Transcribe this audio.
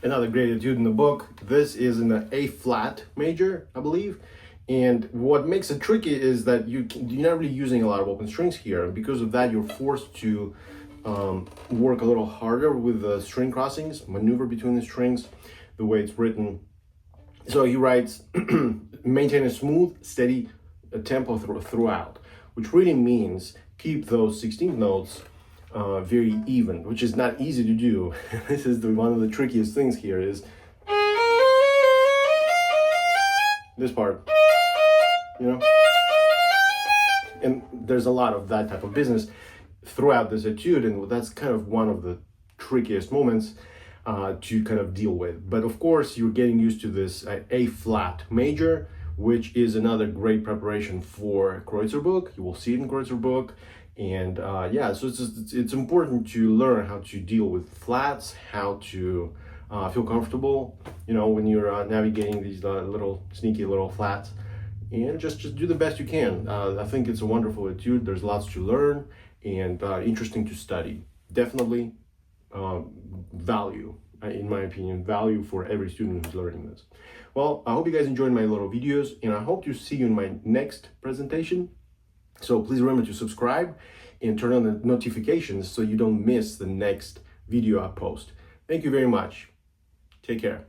Another great etude in the book. This is in the A flat major, I believe. And what makes it tricky is that you're not really using a lot of open strings here. And because of that, you're forced to work a little harder with the string crossings, maneuver between the strings, the way it's written. So he writes, maintain a smooth, steady tempo throughout, which really means keep those 16th notes very even, which is not easy to do. This is one of the trickiest things here is this part, you know, and there's a lot of that type of business throughout this etude, and that's kind of one of the trickiest moments to kind of deal with. But of course, you're getting used to this A flat major, which is another great preparation for Kreutzer book. You will see it in Kreutzer book. And yeah, so it's important to learn how to deal with flats, how to feel comfortable, you know, when you're navigating these little sneaky little flats, and just do the best you can. I think it's a wonderful etude. There's lots to learn and interesting to study. Definitely value, in my opinion, value for every student who's learning this. Well, I hope you guys enjoyed my little videos, and I hope to see you in my next presentation. So please remember to subscribe and turn on the notifications so you don't miss the next video I post. Thank you very much. Take care.